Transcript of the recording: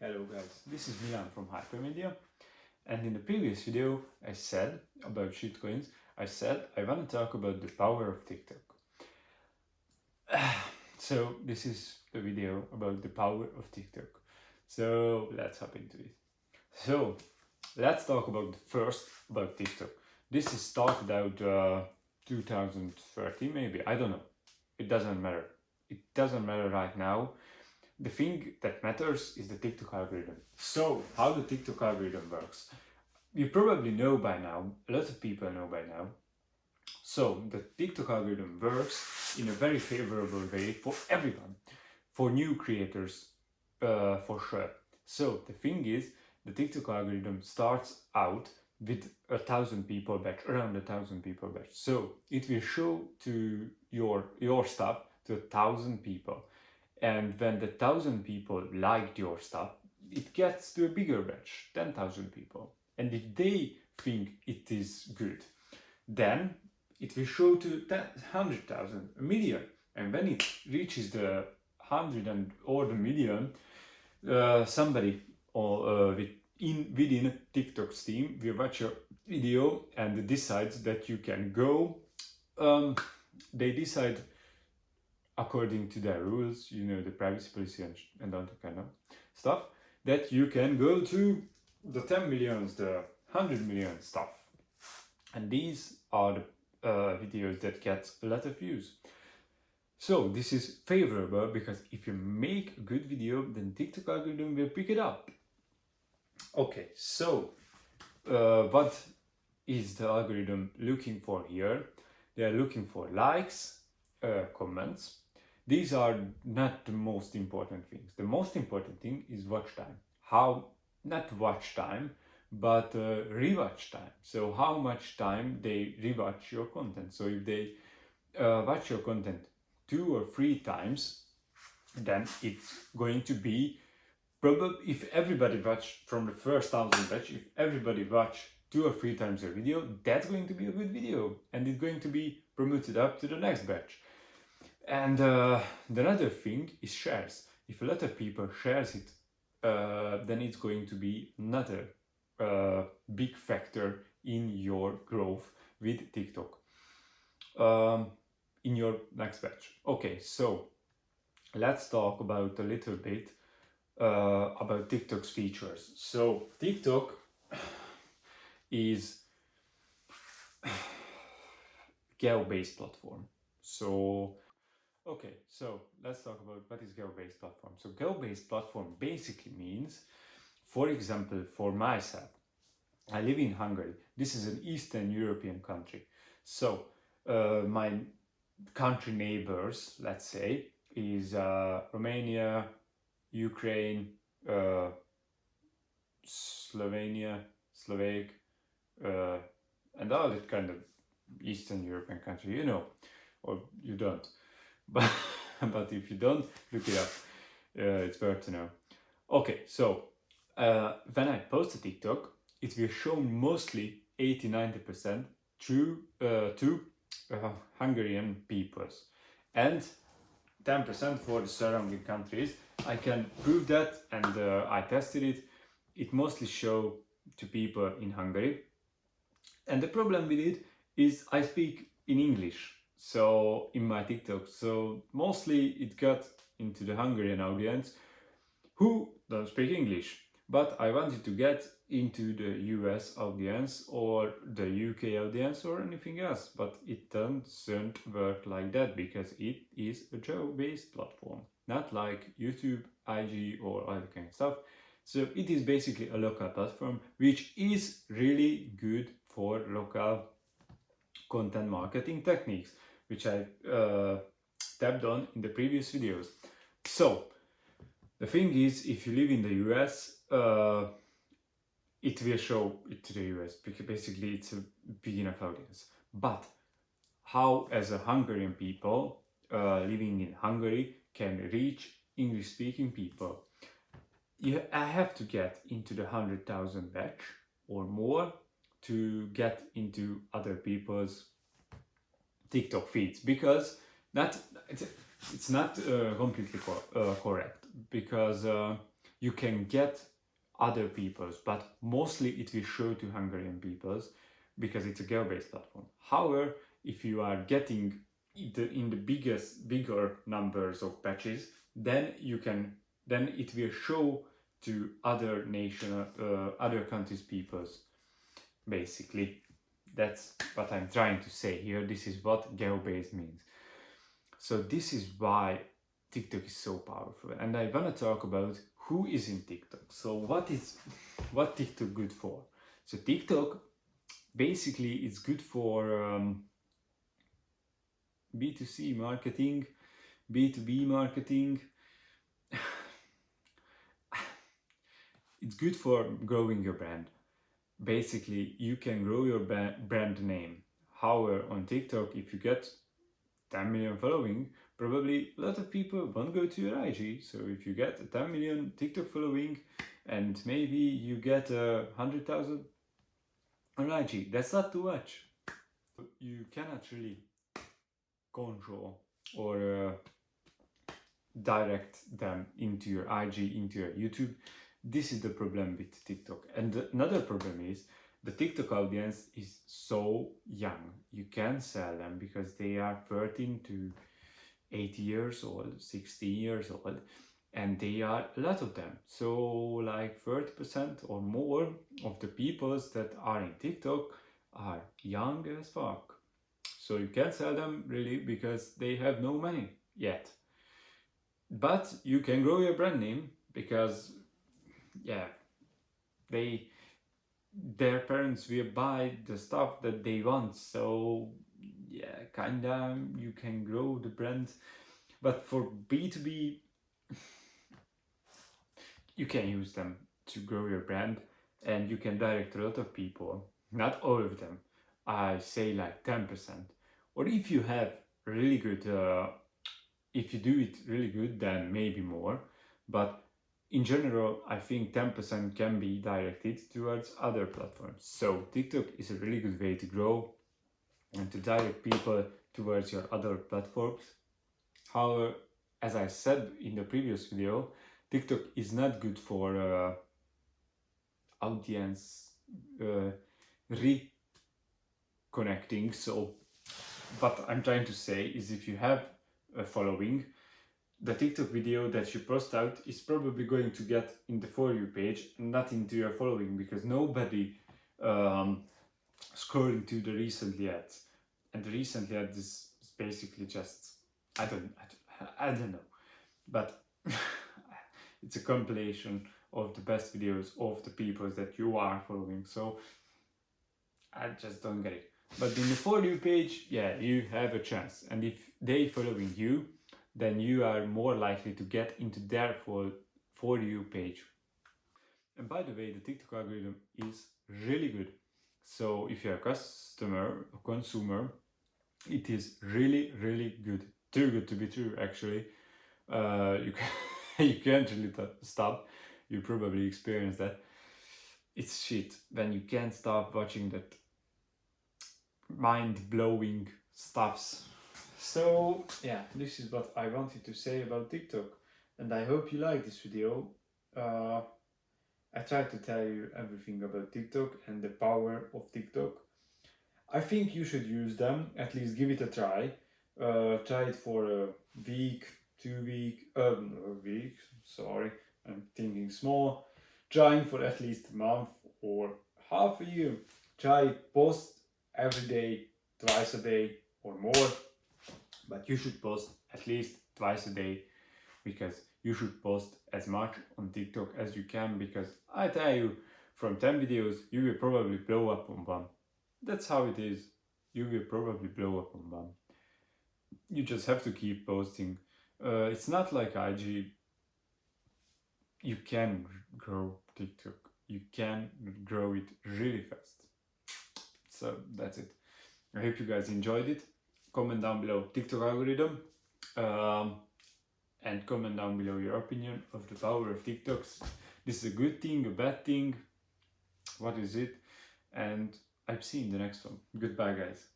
Hello guys, this is Milan from Hipermedia, and in the previous video I said about shitcoins, I want to talk about the power of TikTok. So this is the video about the power of TikTok. So let's hop into it. So let's talk about about TikTok. This is started out 2013 maybe, I don't know. It doesn't matter. It doesn't matter right now. The thing that matters is the TikTok algorithm. So, how the TikTok algorithm works? You probably know by now, a lot of people know by now. So, the TikTok algorithm works in a very favorable way for everyone, for new creators, for sure. So, the thing is, the TikTok algorithm starts out with 1,000 people batch, around 1,000 people batch. So, it will show to your stuff to 1,000 people. And when the 1,000 people liked your stuff, it gets to a bigger batch, 10,000 people. And if they think it is good, then it will show to 100,000, a million. And when it reaches the 100 or the million, somebody within TikTok's team will watch your video and decides that you can go. They decide according to their rules, the privacy policy and all that kind of stuff, that you can go to the 10 millions, the 100 million stuff. And these are the videos that get a lot of views. So this is favorable because if you make a good video, then TikTok algorithm will pick it up. Okay, so what is the algorithm looking for here? They are looking for likes, comments. These are not the most important things. The most important thing is watch time. Not watch time, but rewatch time. So how much time they rewatch your content. So if they watch your content 2 or 3 times, then it's going to be probably, if everybody watched from the first 1,000 batch, if everybody watched 2 or 3 times your video, that's going to be a good video and it's going to be promoted up to the next batch. And the other thing is shares. If a lot of people shares it, then it's going to be another big factor in your growth with TikTok in your next batch. Okay, so let's talk about a little bit about TikTok's features. So TikTok is geo-based platform. So okay, so let's talk about what is geo-based platform. So geo-based platform basically means, for example, for myself, I live in Hungary. This is an Eastern European country. So my country neighbors, let's say, is Romania, Ukraine, Slovenia, Slovak, and all that kind of Eastern European country, or you don't. But if you don't, look it up. It's worth to know. Okay, so when I post a TikTok, it will show mostly 80-90% to Hungarian peoples and 10% for the surrounding countries. I can prove that, and I tested it. It mostly show to people in Hungary. And the problem with it is I speak in English. So in my TikTok, so mostly it got into the Hungarian audience who don't speak English. But I wanted to get into the US audience or the UK audience or anything else. But it doesn't work like that because it is a geo-based platform, not like YouTube, IG or other kind of stuff. So it is basically a local platform, which is really good for local content marketing techniques, which I tapped on in the previous videos. So the thing is, if you live in the US, it will show it to the US because basically it's a big enough audience. But how, as a Hungarian people living in Hungary, can reach English-speaking people? I have to get into the 100,000 batch or more to get into other people's TikTok feeds, because it's not completely correct, because you can get other people's, but mostly it will show to Hungarian people's because it's a geo-based platform. However, if you are getting in the bigger numbers of patches, then it will show to other other countries' peoples. Basically, that's what I'm trying to say here. This is what geo-based means. So this is why TikTok is so powerful, and I want to talk about who is in TikTok. So what TikTok good for? So TikTok basically is good for B2C marketing, B2B marketing. It's good for growing your brand. Basically, you can grow your brand name. However, on TikTok, if you get 10 million following, probably a lot of people won't go to your IG. So if you get a 10 million TikTok following and maybe you get 100,000 on IG, that's not too much. You cannot really control or direct them into your IG, into your YouTube. This is the problem with TikTok. And another problem is the TikTok audience is so young. You can sell them because they are 13 to 80 years old, 16 years old, and they are a lot of them. So like 30% or more of the peoples that are in TikTok are young as fuck. So you can't sell them really because they have no money yet. But you can grow your brand name because yeah, their parents will buy the stuff that they want. So yeah, kinda you can grow the brand. But for B2B, you can use them to grow your brand and you can direct a lot of people. Not all of them. I say like 10%. Or if you have really good, if you do it really good, then maybe more. But in general, I think 10% can be directed towards other platforms. So TikTok is a really good way to grow and to direct people towards your other platforms. However, as I said in the previous video, TikTok is not good for audience reconnecting. So what I'm trying to say is if you have a following, the TikTok video that you post out is probably going to get in the For You page and not into your following because nobody scrolling to the recently ads. And the recently ads is basically just, I don't know. But it's a compilation of the best videos of the people that you are following. So I just don't get it. But in the For You page, yeah, you have a chance. And if they following you, then you are more likely to get into their For You page. And by the way, the TikTok algorithm is really good. So if you're a customer, a consumer, it is really, really good. Too good to be true, actually. You you can't really stop. You probably experience that. It's shit when you can't stop watching that mind-blowing stuffs. So yeah, this is what I wanted to say about TikTok, and I hope you like this video. I tried to tell you everything about TikTok and the power of TikTok. I think you should use them, at least give it a try. Try it for a week, 2 week, a week, sorry, I'm thinking small. Trying for at least a month or half a year. Try post every day, twice a day or more, but you should post at least twice a day because you should post as much on TikTok as you can because I tell you, from 10 videos, you will probably blow up on one. That's how it is. You will probably blow up on one. You just have to keep posting. It's not like IG. You can grow TikTok. You can grow it really fast. So that's it. I hope you guys enjoyed it. Comment down below TikTok algorithm. And comment down below your opinion of the power of TikToks. This is a good thing, a bad thing, what is it? And I'll see you in the next one. Goodbye, guys.